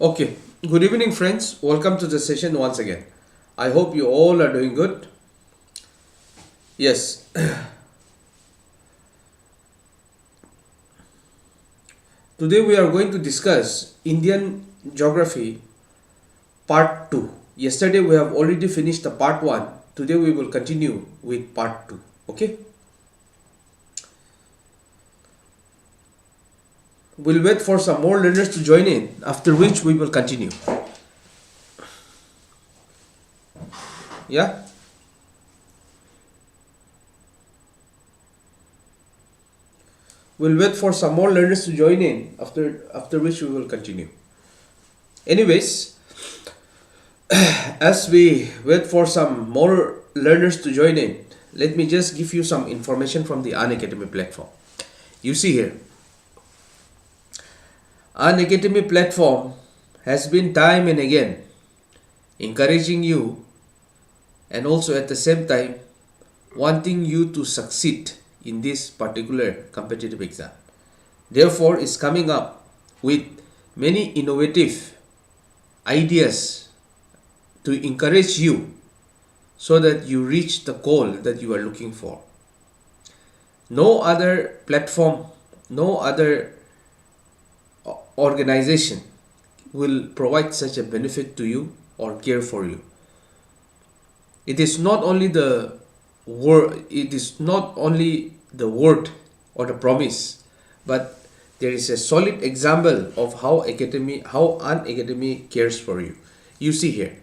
Okay, good evening, friends. Welcome to the session once again. I hope you all are doing good. Yes, today we are going to discuss Indian Geography Part 2. Yesterday we have already finished the Part 1. Today we will continue with Part 2. Okay? We'll wait for some more learners to join in, after which we will continue. Yeah? We'll wait for some more learners to join in, after which we will continue. Anyways, as we wait for some more learners to join in, let me just give you some information from the Unacademy platform. You see here, Unacademy platform has been time and again encouraging you and also at the same time wanting you to succeed in this particular competitive exam. Therefore, is coming up with many innovative ideas to encourage you so that you reach the goal that you are looking for. No other platform, no other organization will provide such a benefit to you or care for you. It is not only the word, or the promise, but there is a solid example of how Unacademy cares for you. You see here,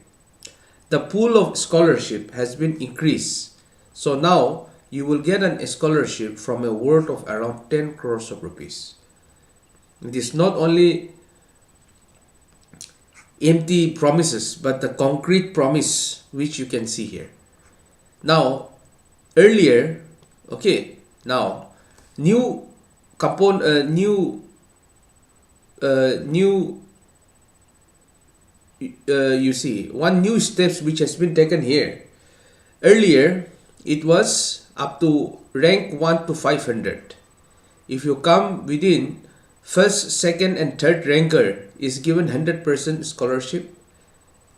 the pool of scholarship has been increased. So now you will get a scholarship from a worth of around 10 crores of rupees. It is not only empty promises, but the concrete promise which you can see here. Now, earlier, you see one new steps which has been taken here. Earlier, it was up to rank 1 to 500. If you come within first, second and third ranker is given 100% scholarship.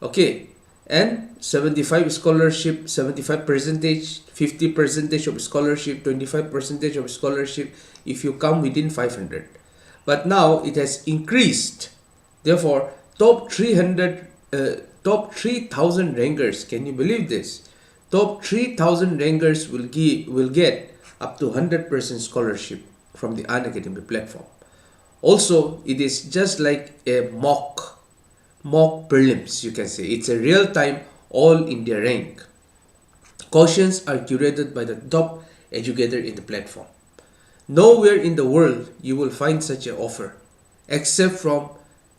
Okay, and 75 scholarship, 75 percentage, 50 percentage of scholarship, 25 percentage of scholarship if you come within 500. But now it has increased. Therefore, top 3,000 rankers. Can you believe this? Top 3,000 rankers will get up to 100% scholarship from the Unacademy platform. Also, it is just like a mock prelims, you can say. It's a real-time all India rank. Questions are curated by the top educator in the platform. Nowhere in the world you will find such an offer except from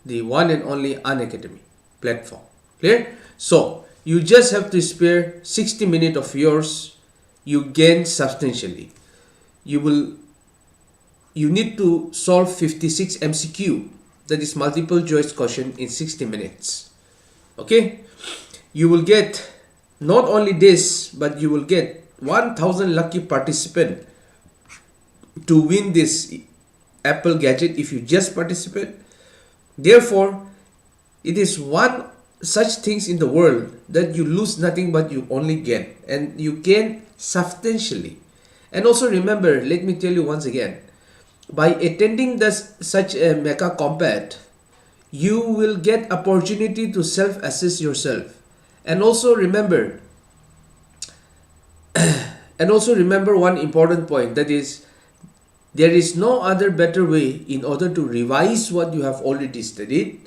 the one and only Unacademy platform. Clear? So, you just have to spare 60 minutes of yours. You gain substantially. You need to solve 56 MCQ, that is multiple choice question, in 60 minutes. Okay? You will get not only this, but you will get 1,000 lucky participant to win this Apple gadget if you just participate. Therefore, it is one such things in the world that you lose nothing but you only gain, and you gain substantially. And also remember, let me tell you once again, by attending such a Mecca Compat, you will get opportunity to self-assess yourself. And also remember one important point, that is, there is no other better way in order to revise what you have already studied.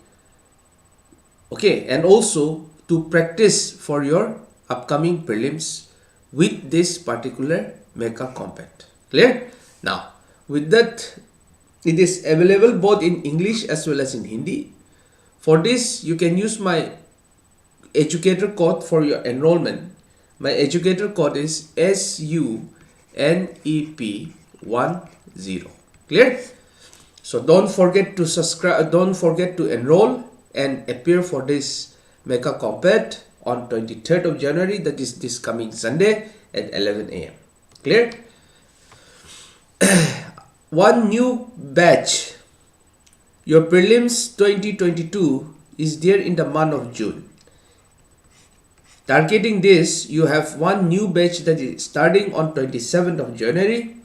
Okay, and also to practice for your upcoming prelims with this particular Mecca Compat. Clear? Now, with that, it is available both in English as well as in Hindi. For this, you can use my educator code for your enrollment. My educator code is SUNEP10. Clear? So don't forget to subscribe, don't forget to enroll and appear for this Mecca Compat on 23rd of January, that is this coming Sunday at 11 AM. Clear? One new batch, your prelims 2022 is there in the month of June. Targeting this, you have one new batch that is starting on 27th of January.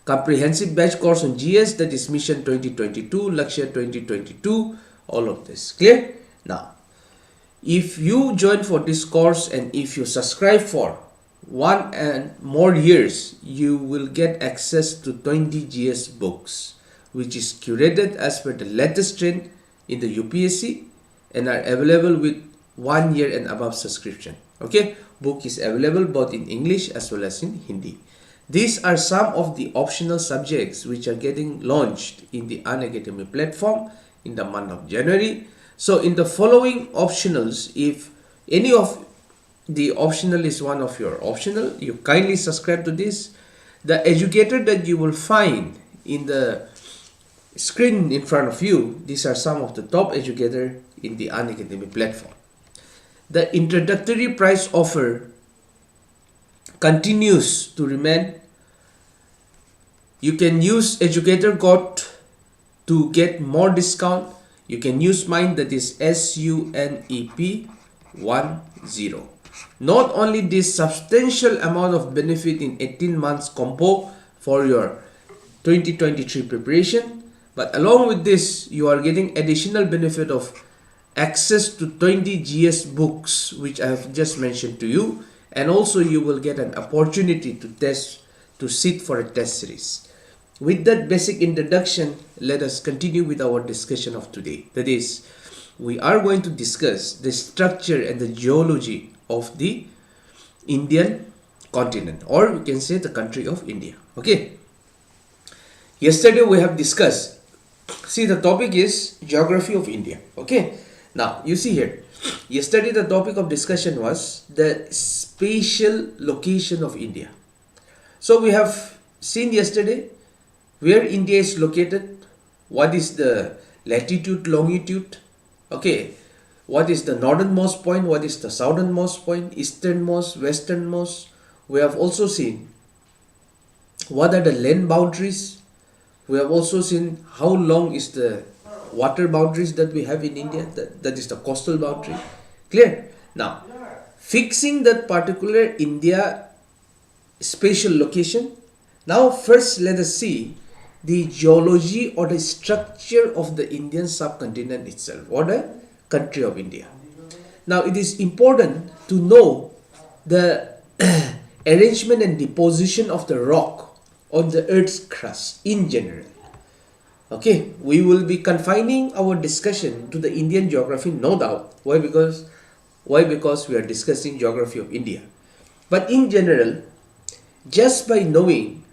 Comprehensive batch course on GS, that is Mission 2022, Lakshya 2022, all of this. Clear? Now, if you join for this course and if you subscribe for 1 and more years, you will get access to 20 GS books, which is curated as per the latest trend in the UPSC and are available with 1 year and above subscription. Okay, book is available both in English as well as in Hindi. These are some of the optional subjects which are getting launched in the Unacademy platform in the month of January. So in the following optionals, if any of the optional is one of your optional, you kindly subscribe to this. The educator that you will find in the screen in front of you, these are some of the top educators in the Unacademy platform. The introductory price offer continues to remain. You can use educator code to get more discount. You can use mine, that is SUNEP10. Not only this substantial amount of benefit in 18 months combo for your 2023 preparation, but along with this you are getting additional benefit of access to 20 GS books which I have just mentioned to you, and also you will get an opportunity to sit for a test series. With that basic introduction, let us continue with our discussion of today. That is, we are going to discuss the structure and the geology of the Indian continent, or we can say the country of India. Okay. Yesterday we have discussed, see, the topic is geography of India. Okay. Now you see here, yesterday the topic of discussion was the spatial location of India. So we have seen yesterday where India is located, what is the latitude, longitude, okay, what is the northernmost point, what is the southernmost point, easternmost, westernmost. We have also seen what are the land boundaries. We have also seen how long is the water boundaries that we have in India, that is the coastal boundary. Clear? Now, fixing that particular India spatial location. Now first let us see the geology or the structure of the Indian subcontinent itself, or the country of India. Now it is important to know the arrangement and deposition of the rock on the earth's crust in general. Okay, we will be confining our discussion to the Indian geography, no doubt. Why? Because we are discussing geography of India. But in general, just by knowing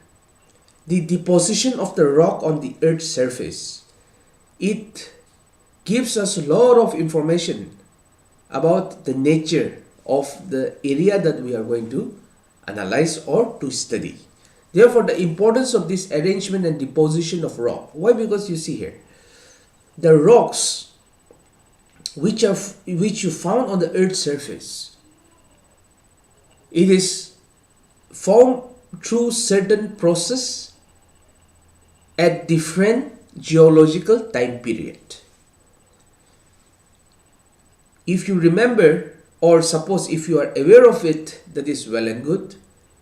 the deposition of the rock on the earth's surface, it gives us a lot of information about the nature of the area that we are going to analyze or to study. Therefore, the importance of this arrangement and deposition of rock. Why? Because you see here, the rocks which you found on the earth's surface, it is formed through certain process at different geological time period. If you remember, or suppose if you are aware of it, that is well and good.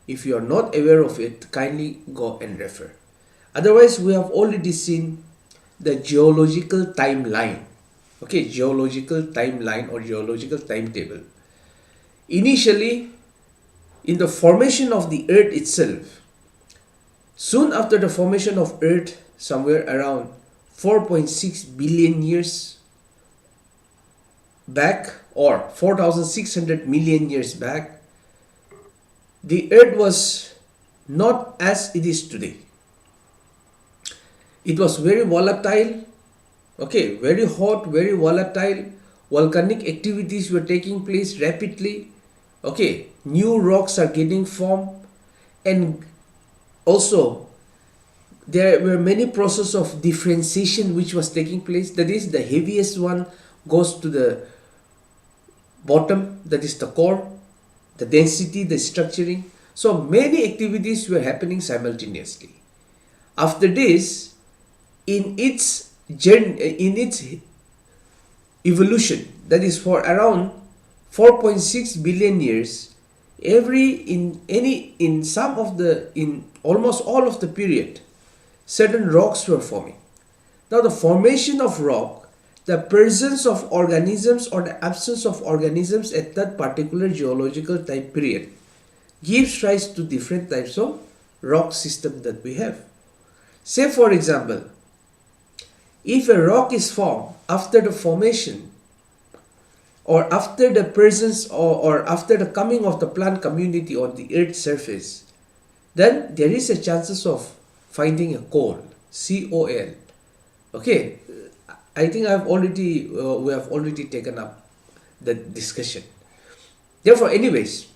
If you are not aware of it, kindly go and refer. Otherwise, we have already seen the geological timeline. Okay, geological timeline or geological timetable. Initially, in the formation of the earth itself, soon after the formation of earth, somewhere around 4.6 billion years back, or 4,600 million years back, the earth was not as it is today. It was very volatile, okay, very hot, very volatile. Volcanic activities were taking place rapidly. Okay, new rocks are getting formed, and also there were many processes of differentiation which was taking place. That is, the heaviest one goes to the bottom, that is the core, the density, the structuring. So many activities were happening simultaneously. After this, in its evolution, that is for around 4.6 billion years, in almost all of the period, certain rocks were forming. Now the formation of rock, the presence of organisms or the absence of organisms at that particular geological time period, gives rise to different types of rock system that we have. Say for example, if a rock is formed after the formation or after the presence or after the coming of the plant community on the earth's surface, then there is a chances of finding a coal, C-O-L. Okay, I think we have already taken up the discussion. Therefore, anyways,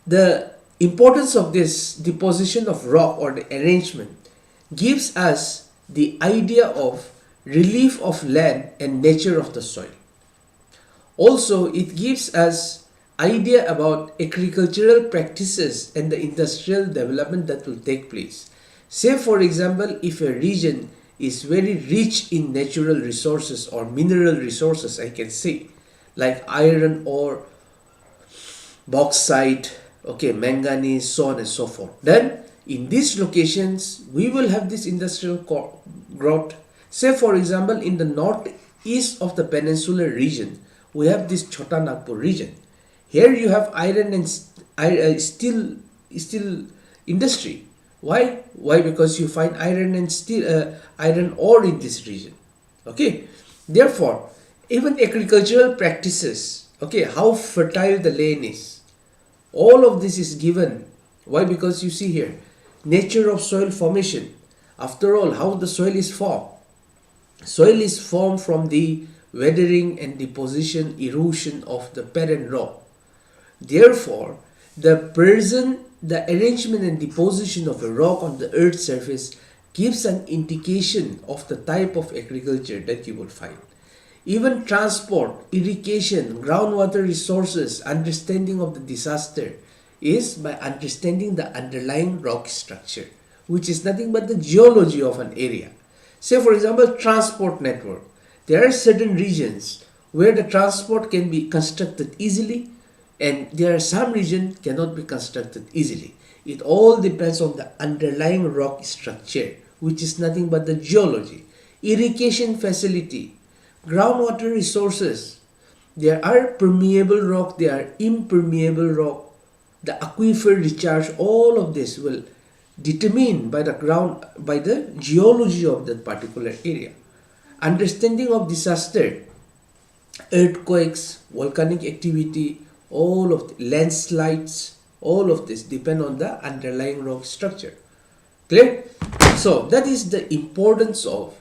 the importance of this deposition of rock or the arrangement gives us the idea of relief of land and nature of the soil. Also, it gives us idea about agricultural practices and the industrial development that will take place. Say for example, if a region is very rich in natural resources or mineral resources, I can say, like iron ore, bauxite, okay, manganese, so on and so forth. Then in these locations, we will have this industrial growth. Say for example, in the northeast of the Peninsula Region, we have this Chota Nagpur region. Here you have iron and steel industry. Why? Why? Because you find iron and steel, iron ore in this region. Okay. Therefore, even agricultural practices, okay, how fertile the land is, all of this is given. Why? Because you see here, nature of soil formation. After all, how the soil is formed? Soil is formed from the weathering and deposition, erosion of the parent rock. Therefore, the arrangement and deposition of a rock on the earth's surface gives an indication of the type of agriculture that you will find. Even transport, irrigation, groundwater resources, understanding of the disaster is by understanding the underlying rock structure, which is nothing but the geology of an area. Say for example, transport network. There are certain regions where the transport can be constructed easily, and there are some regions cannot be constructed easily. It all depends on the underlying rock structure, which is nothing but the geology. Irrigation facility, groundwater resources. There are permeable rock, there are impermeable rock. The aquifer recharge, all of this will determine by the geology of that particular area. Understanding of disaster, earthquakes, volcanic activity, all of the landslides, all of this depend on the underlying rock structure. Clear? So that is the importance of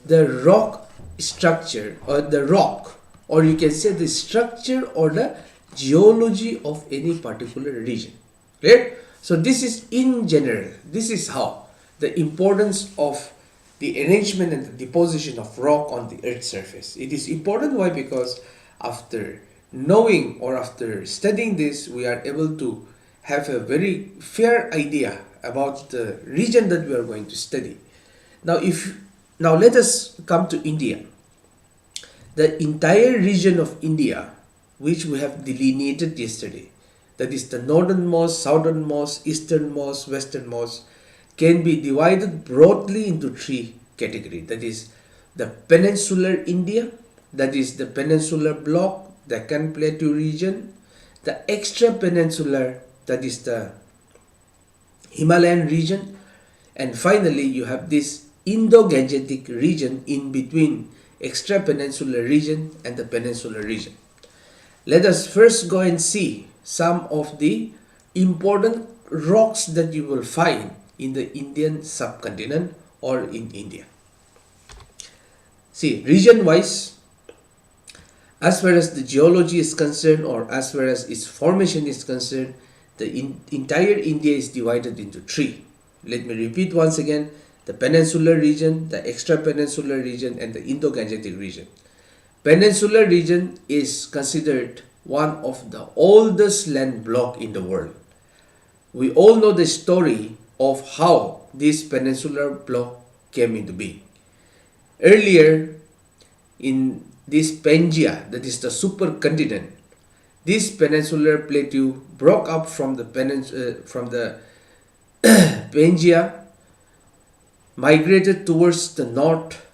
the rock structure, or the rock, or you can say the structure or the geology of any particular region. Clear? So this is in general, this is how the importance of the arrangement and the deposition of rock on the earth's surface. It is important. Why? Because after knowing or after studying this, we are able to have a very fair idea about the region that we are going to study. Now let us come to India. The entire region of India, which we have delineated yesterday, that is the northernmost, southernmost, easternmost, westernmost, can be divided broadly into three categories. That is the peninsular India, that is the peninsular block, the Deccan Plateau region, the extra peninsular, that is the Himalayan region, and finally you have this Indo-Gangetic region in between extra peninsular region and the peninsular region. Let us first go and see some of the important rocks that you will find in the Indian subcontinent or in India. See, region wise, as far as the geology is concerned or as far as its formation is concerned, the entire India is divided into three. Let me repeat once again: the peninsular region, the extra peninsular region, and the Indo-Gangetic region. Peninsular region is considered one of the oldest land block in the world. We all know the story of how this peninsular block came into being. Earlier, this Pangaea, that is the supercontinent, this peninsular plateau broke up from the Pangaea, migrated towards the north.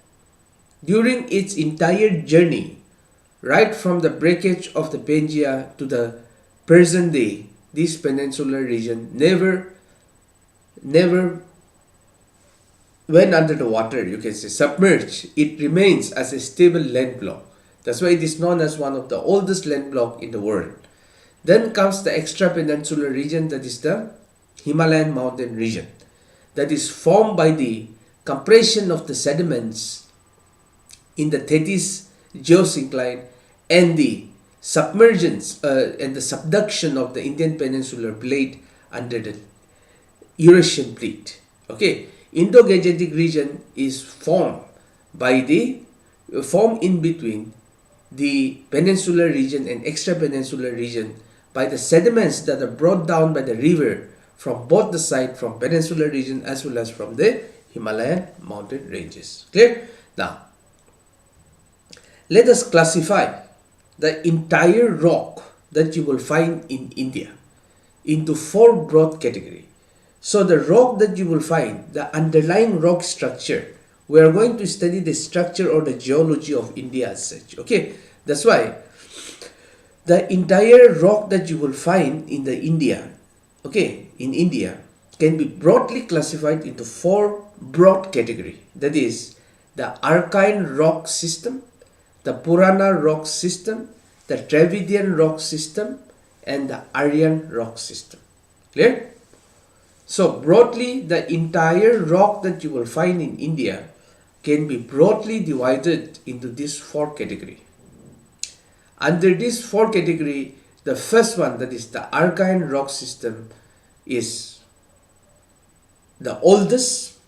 During its entire journey, right from the breakage of the Pangaea to the present day, this peninsular region never went under the water, you can say, submerged. It remains as a stable land block. That's why it is known as one of the oldest land block in the world. Then comes the extra peninsular region, that is the Himalayan mountain region, that is formed by the compression of the sediments in the Tethys geosyncline and the submergence and the subduction of the Indian peninsular plate under the Eurasian plate. Okay, Indo-Gangetic region is formed in between the peninsular region and extra-peninsular region by the sediments that are brought down by the river from both the side, from peninsular region as well as from the Himalayan mountain ranges. Clear? Now, let us classify the entire rock that you will find in India into 4 broad categories. So the rock that you will find, the underlying rock structure, we are going to study the structure or the geology of India as such. Okay, that's why the entire rock that you will find in the India, in India, can be broadly classified into 4 broad categories. That is the Archean rock system, the Purana rock system, the Dravidian rock system, and the Aryan rock system. Clear? So broadly, the entire rock that you will find in India can be broadly divided into these 4 categories. Under these 4 categories, the first one, that is the Archean rock system, is the oldest,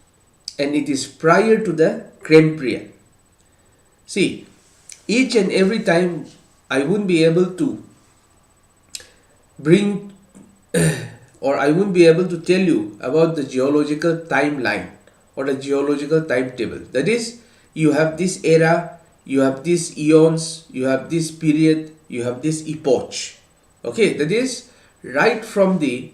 and it is prior to the Cambrian. See, each and every time I wouldn't be able to bring or I wouldn't be able to tell you about the geological timeline or the geological timetable. That is, you have this era, you have these eons, you have this period, you have this epoch. Okay, that is right from the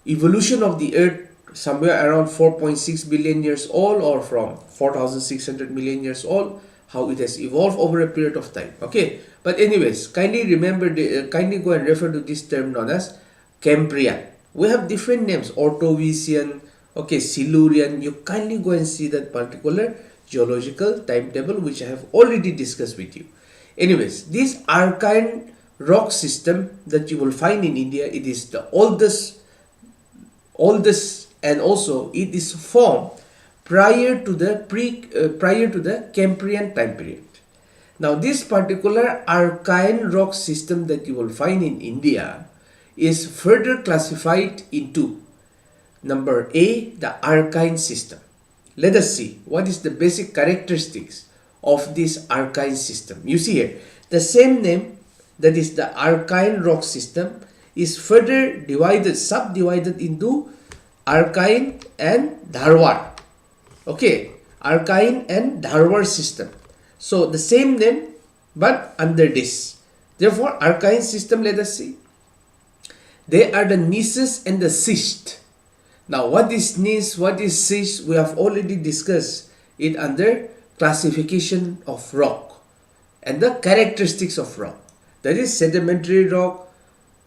evolution of the earth somewhere around 4.6 billion years old, or from 4,600 million years old, how it has evolved over a period of time. Okay, but anyways, kindly remember, kindly go and refer to this term known as Cambrian. We have different names, Ordovician, okay, Silurian. You kindly go and see that particular geological timetable which I have already discussed with you. Anyways, this Archean rock system that you will find in India, it is the oldest, and also it is formed prior to the Cambrian time period. Now, this particular Archean rock system that you will find in India is further classified into number A, the Archean system. Let us see what is the basic characteristics of this Archean system. You see here, the same name, that is the Archean rock system, is further subdivided into Archean and Dharwar. Okay, Archean and Dharwar system. So the same name but under this. Therefore, Archean system, let us see. They are the gneisses and the schist. Now, what is gneiss, what is schist? We have already discussed it under classification of rock and the characteristics of rock. That is sedimentary rock,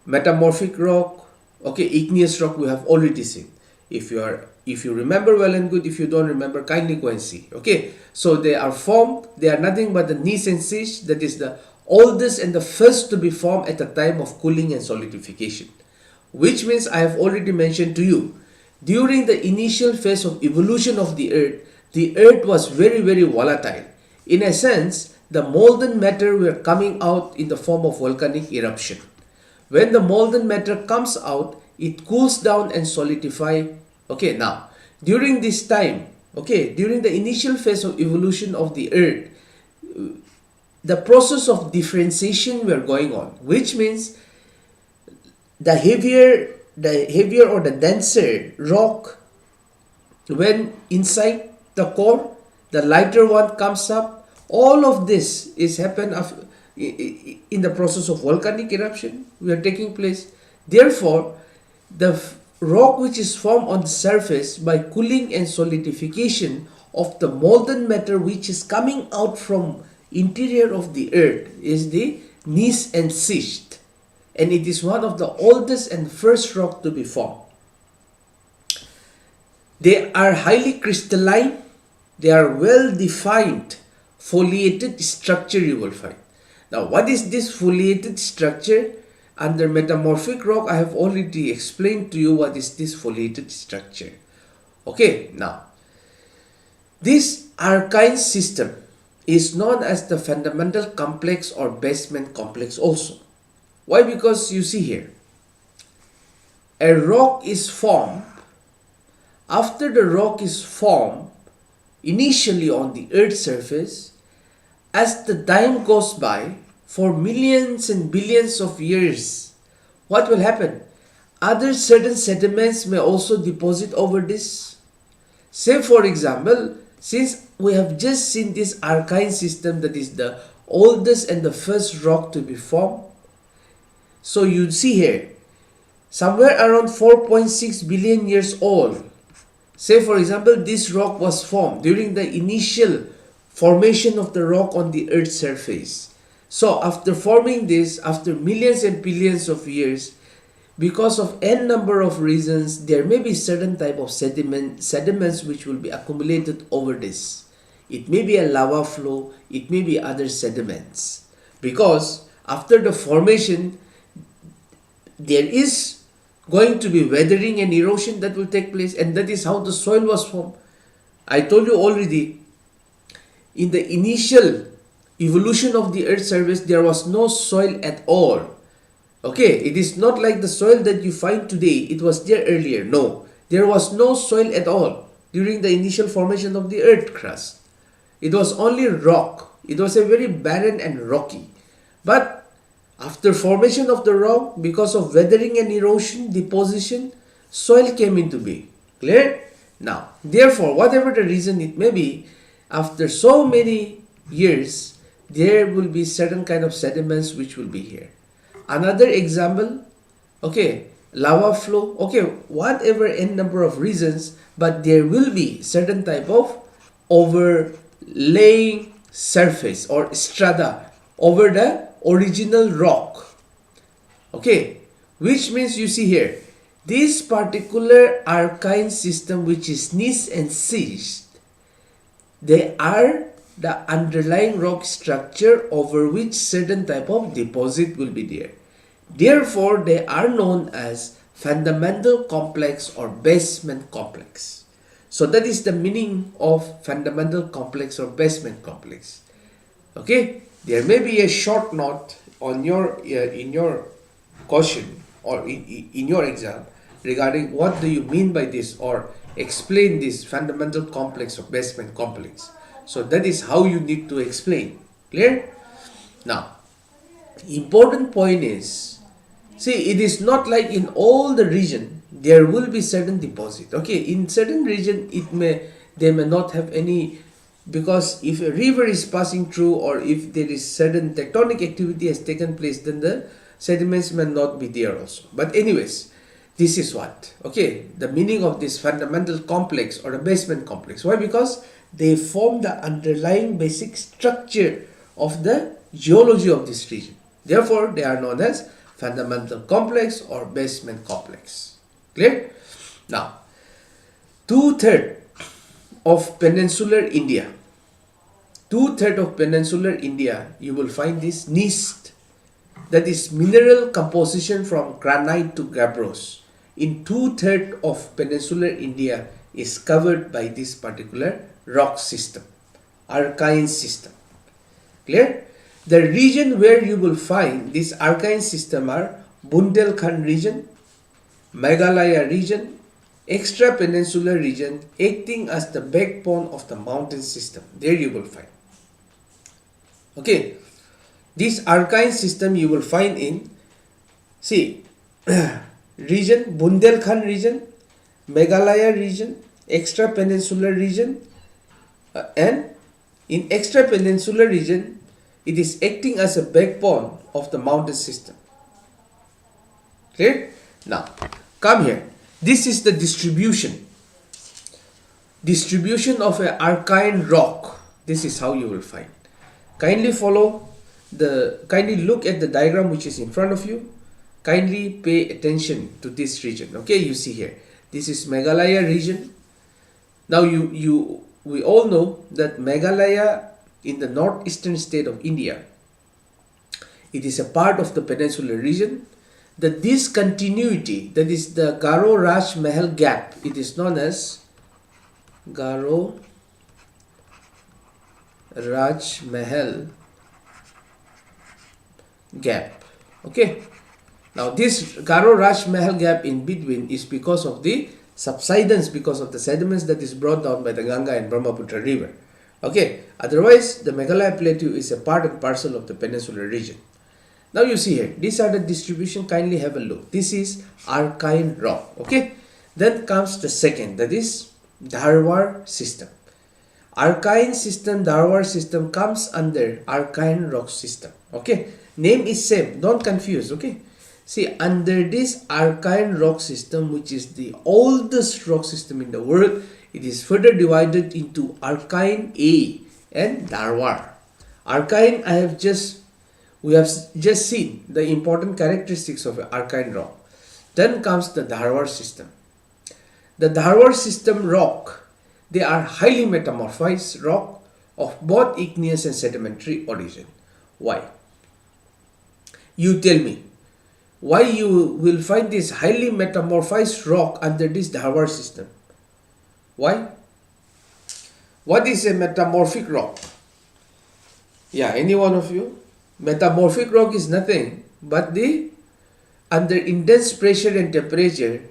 metamorphic rock, okay, igneous rock we have already seen. If you remember, well and good. If you don't remember, kindly go and see. Okay, so they are formed. They are nothing but the gneiss and schist. That is the oldest and the first to be formed at the time of cooling and solidification. Which means, I have already mentioned to you, during the initial phase of evolution of the earth was very, very volatile. In a sense, the molten matter were coming out in the form of volcanic eruption. When the molten matter comes out, it cools down and solidify. Okay, now, during this time, okay, during the initial phase of evolution of the earth, the process of differentiation were going on, which means the heavier or the denser rock, when inside the core, the lighter one comes up, All of this is happened in the process of volcanic eruption we are taking place. Therefore, the rock which is formed on the surface by cooling and solidification of the molten matter which is coming out from interior of the earth is the gneiss and schist, and it is one of the oldest and first rock to be formed. They are highly crystalline, they are well defined foliated structure you will find. Now what is this foliated structure? Under metamorphic rock I have already explained to you what is this foliated structure. Okay, now this alkyne system is known as the fundamental complex or basement complex also. Why? Because you see here, a rock is formed. After the rock is formed initially on the earth's surface, as the time goes by, for millions and billions of years, what will happen? Other certain sediments may also deposit over this. Say for example, since we have just seen this alkyne system that is the oldest and the first rock to be formed, so you see here, somewhere around 4.6 billion years old, say for example, this rock was formed during the initial formation of the rock on the earth's surface. So after forming this, after millions and billions of years, because of n number of reasons, there may be certain type of sediments which will be accumulated over this. It may be a lava flow, it may be other sediments. Because after the formation, there is going to be weathering and erosion that will take place, and that is how the soil was formed. I told you already, in the initial evolution of the earth's surface, there was no soil at all. Okay, it is not like the soil that you find today, it was there earlier. No, there was no soil at all during the initial formation of the earth crust. It was only rock. It was a very barren and rocky. But after formation of the rock, because of weathering and erosion, deposition, soil came into being. Clear? Now, therefore, whatever the reason it may be, after so many years, there will be certain kind of sediments which will be here. Another example, okay, lava flow, okay, whatever n number of reasons, but there will be certain type of overlaying surface or strata over the original rock. Okay, which means you see here, this particular alkyne system which is gneiss and schist, they are the underlying rock structure over which certain type of deposit will be there. Therefore, they are known as fundamental complex or basement complex. So that is the meaning of fundamental complex or basement complex. Okay, there may be a short note on your in your question or in your exam regarding what do you mean by this, or explain this fundamental complex or basement complex. So that is how you need to explain. Clear? Now, important point is, see, it is not like in all the region there will be certain deposit. Okay, in certain region they may not have any, because if a river is passing through or if there is certain tectonic activity has taken place, then the sediments may not be there also. But anyways, this is what, okay, the meaning of this fundamental complex or the basement complex. Why? Because they form the underlying basic structure of the geology of this region. Therefore, they are known as fundamental complex or basement complex. Clear? Now, 2/3 of peninsular India, you will find this gneiss, that is mineral composition from granite to gabbros. In 2/3 of peninsular India is covered by this particular rock system, alkyne system. Clear? The region where you will find this alkyne system are Bundelkhand region, Meghalaya region, extra peninsular region, acting as the backbone of the mountain system. There you will find. Okay, this alkyne system you will find in, see, region, Bundelkhand region, Meghalaya region, extra peninsular region, and In extra-peninsular region, it is acting as a backbone of the mountain system. Clear? Now, come here. This is the distribution. Distribution of an alkine rock. This is how you will find. Kindly look at the diagram which is in front of you. Kindly pay attention to this region. Okay, you see here. This is Meghalaya region. Now we all know that Meghalaya in the northeastern state of India, it is a part of the Peninsula region. The discontinuity, that is the Garo Raj Mahal gap, it is known as Garo Raj Mahal gap. Okay. Now this Garo Raj Mahal gap in between is because of the subsidence, because of the sediments that is brought down by the Ganga and Brahmaputra river. Okay. Otherwise, the Meghalaya plateau is a part and parcel of the Peninsula region. Now you see here, these are the distribution. Kindly have a look. This is alkine rock. Okay. Then comes the second, that is Dharwar system. Alkine system, Dharwar system comes under alkine rock system. Okay. Name is same. Don't confuse. Okay. See, under this alkine rock system, which is the oldest rock system in the world, it is further divided into alkine A and Dharwar. Alkine, we have just seen the important characteristics of alkine rock. Then comes the Dharwar system. The Dharwar system rock, they are highly metamorphized rock of both igneous and sedimentary origin. Why? You tell me. Why you will find this highly metamorphized rock under this Dharwar system? Why? What is a metamorphic rock? Yeah, any one of you? Metamorphic rock is nothing but under intense pressure and temperature,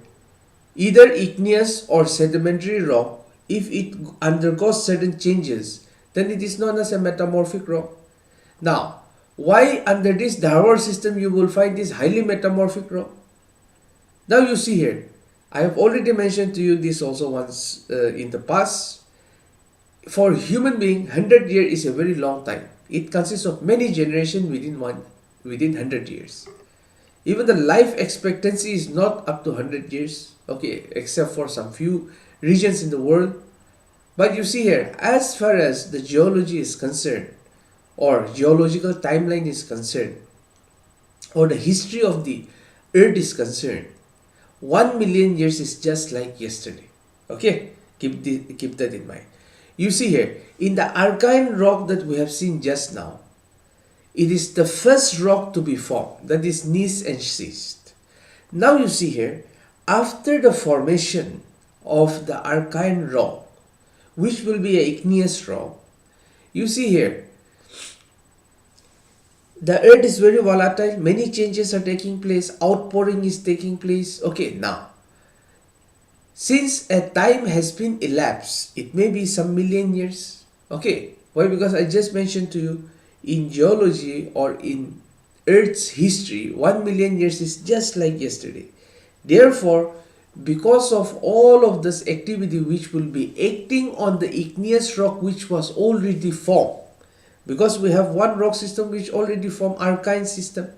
either igneous or sedimentary rock, if it undergoes certain changes, then it is known as a metamorphic rock. Now, why under this Dharwar system you will find this highly metamorphic rock? Now you see here, I have already mentioned to you this also once in the past. For human being, 100 years is a very long time. It consists of many generations within 100 years. Even the life expectancy is not up to 100 years, okay, except for some few regions in the world. But you see here, as far as the geology is concerned, or geological timeline is concerned, or the history of the earth is concerned, 1 million years is just like yesterday. Okay, keep that in mind. You see here, in the alkine rock that we have seen just now, it is the first rock to be formed, that is gneiss and schist. Now you see here, after the formation of the alkine rock, which will be an igneous rock, you see here, the earth is very volatile, many changes are taking place, outpouring is taking place. Okay, now, since a time has been elapsed, it may be some million years. Okay, why? Because I just mentioned to you, in geology or in Earth's history, 1 million years is just like yesterday. Therefore, because of all of this activity which will be acting on the igneous rock which was already formed, because we have one rock system which already formed, alkine system,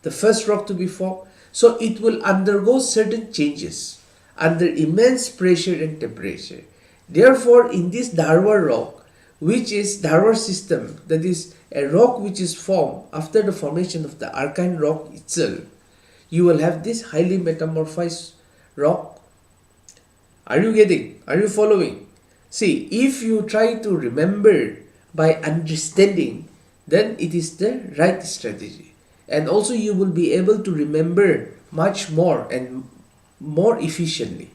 the first rock to be formed, so it will undergo certain changes under immense pressure and temperature. Therefore, in this Dharwar rock, which is Dharwar system, that is a rock which is formed after the formation of the alkine rock itself, you will have this highly metamorphized rock. Are you getting? Are you following? See, if you try to remember by understanding, then it is the right strategy. And also you will be able to remember much more and more efficiently.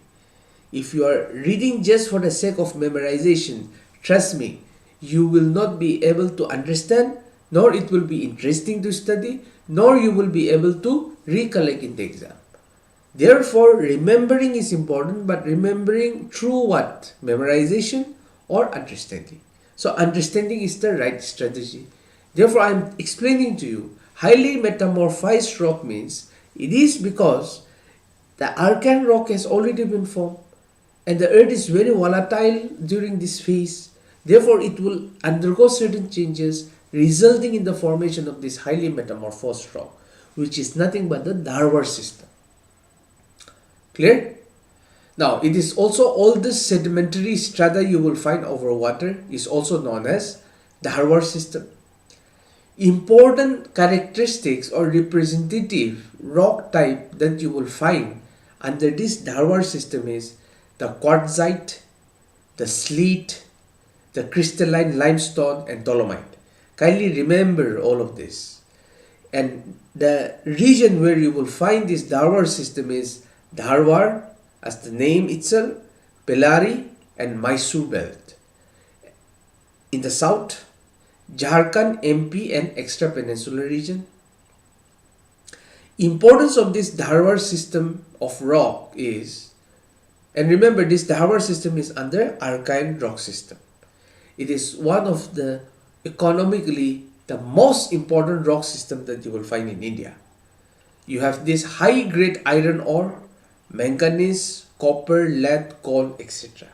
If you are reading just for the sake of memorization, trust me, you will not be able to understand, nor it will be interesting to study, nor you will be able to recollect in the exam. Therefore, remembering is important, but remembering through what? Memorization or understanding. So, understanding is the right strategy. Therefore, I am explaining to you, highly metamorphized rock means it is because the alkine rock has already been formed and the earth is very volatile during this phase. Therefore, it will undergo certain changes resulting in the formation of this highly metamorphosed rock, which is nothing but the Dharwar system. Clear? Now, it is also all this sedimentary strata you will find over water is also known as Dharwar system. Important characteristics or representative rock type that you will find under this Dharwar system is the quartzite, the slate, the crystalline limestone and dolomite. Kindly remember all of this. And the region where you will find this Dharwar system is Dharwar, as the name itself, Bellary and Mysore belt. In the south, Jharkhand, MP and extra peninsular region. Importance of this Dharwar system of rock is, and remember this Dharwar system is under Archean rock system. It is one of the economically the most important rock system that you will find in India. You have this high grade iron ore, manganese, copper, lead, coal, etc.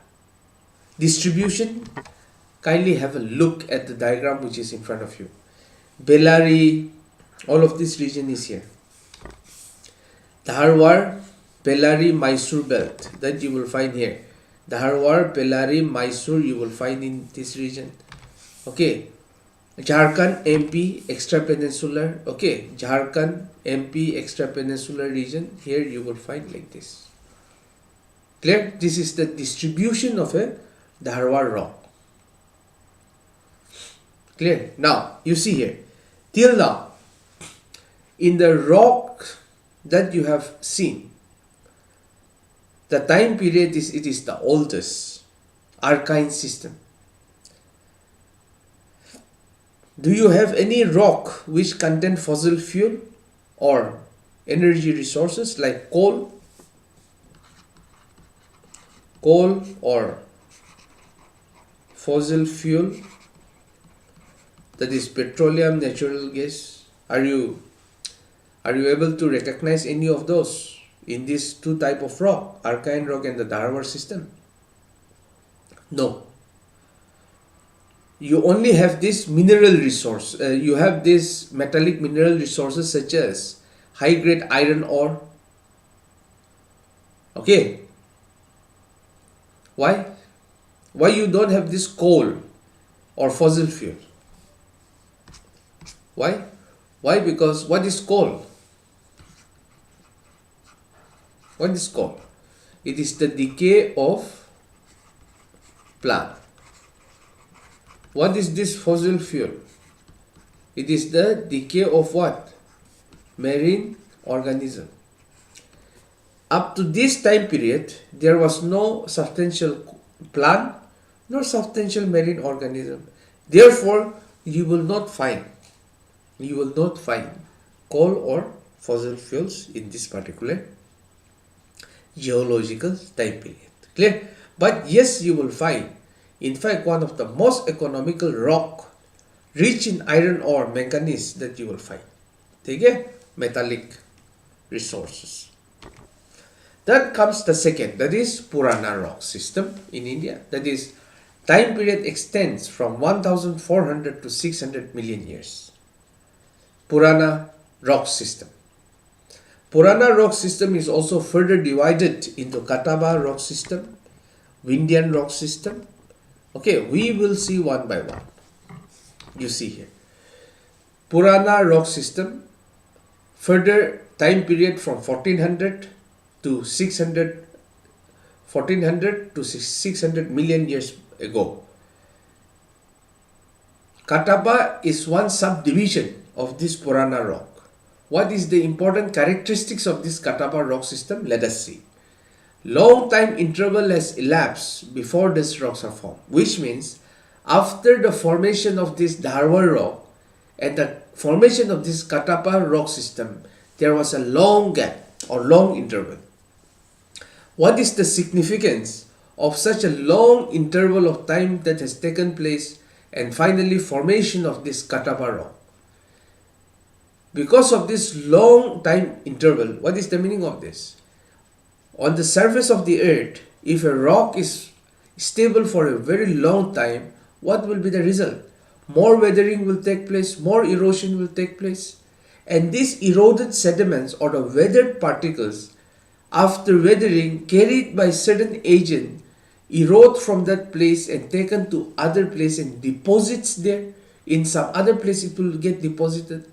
Distribution, kindly have a look at the diagram which is in front of you. Bellary, all of this region is here. Dharwar, Bellary, Mysore belt that you will find here. Dharwar, Bellary, Mysore you will find in this region. Okay. Jharkhand, MP, extra peninsular. Okay. Jharkhand, MP, extra peninsular region. Here you will find like this. Clear? This is the distribution of a Dharwar rock. Clear? Now, you see here. Till now, in the rock that you have seen, the time period is, it is the oldest Archean system. Do you have any rock which contain fossil fuel or energy resources like coal or fossil fuel, that is petroleum, natural gas? Are you able to recognize any of those in these two type of rock, Archean rock and the Dharwar system? No. You only have this mineral resource. You have this metallic mineral resources such as high grade iron ore. Okay. Why? Why you don't have this coal or fossil fuel? Why? Why? Because what is coal? What is coal? It is the decay of plant. What is this fossil fuel? It is the decay of what? Marine organism. Up to this time period, there was no substantial plant nor substantial marine organism. Therefore, you will not find coal or fossil fuels in this particular geological time period. Clear? But yes, you will find, in fact, one of the most economical rock rich in iron ore, manganese that you will find. Okay? Metallic resources. Then comes the second, that is Purana rock system in India. That is, time period extends from 1400 to 600 million years. Purana rock system. Purana rock system is also further divided into Kataba rock system, Vindhyan rock system. Okay, we will see one by one. You see here. Purana rock system, further time period from 1400 to 600 million years ago. Kataba is one subdivision of this Purana rock. What is the important characteristics of this Kataba rock system? Let us see. Long time interval has elapsed before these rocks are formed, which means after the formation of this Dharwar rock and the formation of this Kataba rock system, there was a long gap or long interval. What is the significance of such a long interval of time that has taken place and finally formation of this Kataba rock? Because of this long time interval, what is the meaning of this? On the surface of the earth, if a rock is stable for a very long time, what will be the result? More weathering will take place, more erosion will take place, and these eroded sediments or the weathered particles, after weathering, carried by certain agent, erode from that place and taken to other place and deposits there. In some other place it will get deposited.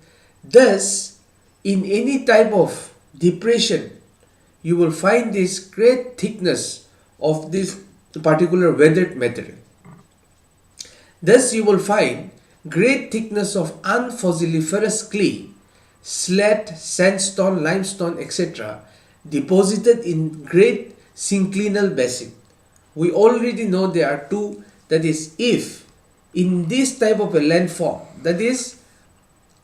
Thus, in any type of depression, you will find this great thickness of this particular weathered material. Thus, you will find great thickness of unfossiliferous clay, slate, sandstone, limestone, etc. deposited in great synclinal basin. We already know there are two, that is, if in this type of a landform, that is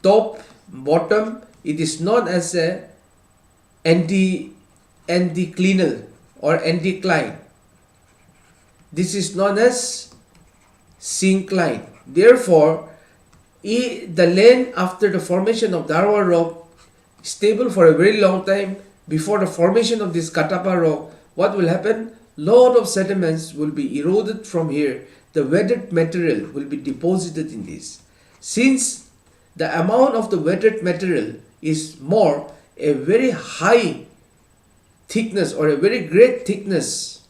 top, bottom, it is known as a anticlinal or anticline. This is known as syncline. Therefore, the land after the formation of Darwa rock stable for a very long time before the formation of this Katapa rock, what will happen? Lot of sediments will be eroded from here. The weathered material will be deposited in this. Since the amount of the weathered material is more, a very high thickness or a very great thickness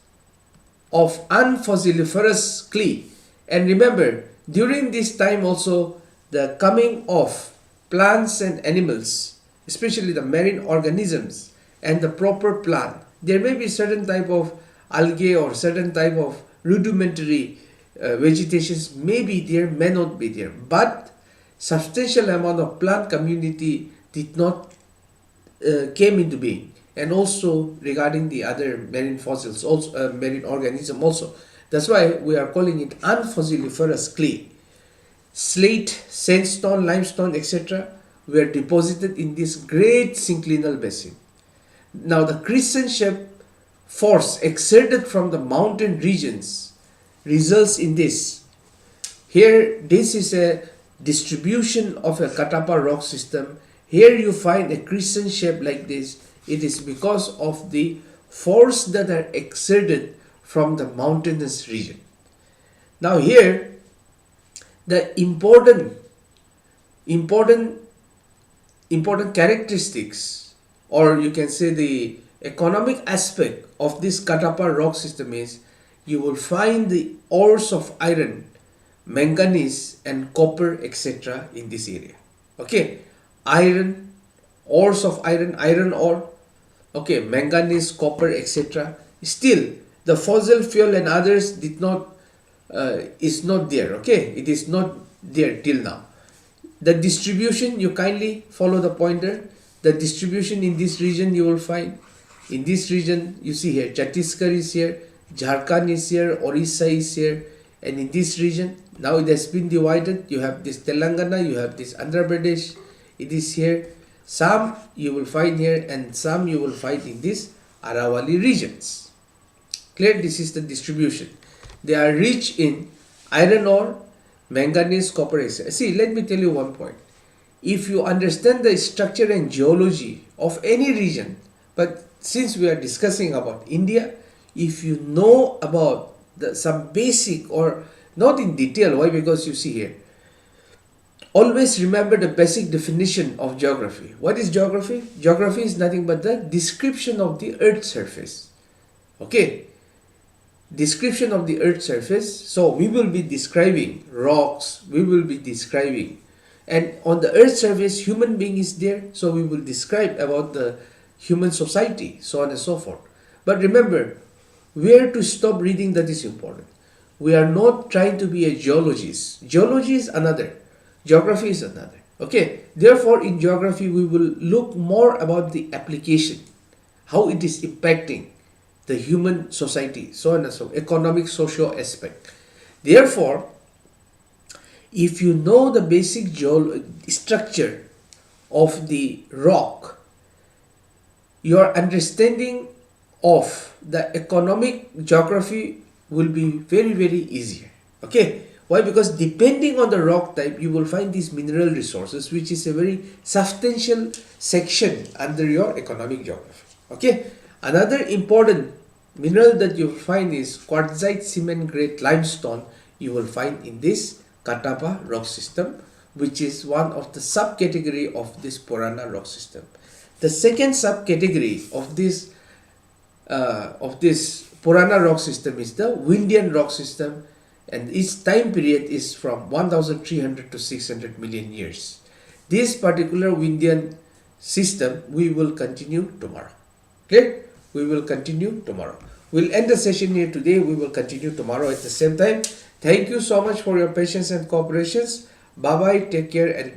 of unfossiliferous clay. And remember, during this time also, the coming of plants and animals, especially the marine organisms and the proper plant, there may be certain type of algae or certain type of rudimentary vegetations may be there, may not be there, but substantial amount of plant community did not came into being. And also regarding the other marine fossils, also marine organism also. That's why we are calling it unfossiliferous clay. Slate, sandstone, limestone, etc. were deposited in this great synclinal basin. Now the crescent-shaped force exerted from the mountain regions results in this. Here, this is a distribution of a Katapa rock system. Here you find a crescent shape like this. It is because of the force that are exerted from the mountainous region. Now here, the important characteristics, or you can say the economic aspect of this Katapa rock system is, you will find the ores of iron, manganese and copper, etc. in this area. Okay, iron, ores of iron, iron ore, okay, manganese, copper, etc. Still, the fossil fuel and others did not is not there. Okay, it is not there till now. The distribution, you kindly follow the pointer. The distribution in this region you will find. In this region, you see here, Chhattisgarh is here, Jharkhand is here, Orissa is here, and in this region, now it has been divided. You have this Telangana, you have this Andhra Pradesh, it is here. Some you will find here and some you will find in this Aravalli regions. Clear? This is the distribution. They are rich in iron ore, manganese, copper, etc. See, let me tell you one point. If you understand the structure and geology of any region, but since we are discussing about India, if you know about some basic, or not in detail, why? Because you see here, always remember the basic definition of geography. What is geography? Geography is nothing but the description of the earth's surface. Okay, description of the earth's surface. So we will be describing rocks, we will be describing, and on the earth's surface human being is there, so we will describe about the human society, so on and so forth. But remember, where to stop reading, that is important. We are not trying to be a geologist. Geology is another, geography is another. Okay, therefore in geography we will look more about the application, how it is impacting the human society, so on and so forth, economic, socio aspect. Therefore, if you know the basic structure of the rock, your understanding of the economic geography will be very, very easier. Okay, why? Because depending on the rock type, you will find these mineral resources, which is a very substantial section under your economic geography. Okay, another important mineral that you find is quartzite cement grade limestone. you will find in this Katapa rock system, which is one of the subcategory of this Purana rock system. The second subcategory of this Purana rock system is the Windian rock system, and its time period is from 1300 to 600 million years. This particular Windian system we will continue tomorrow. Okay, we will continue tomorrow. We'll end the session here today. We will continue tomorrow at the same time. Thank you so much for your patience and cooperation. Bye bye, take care, and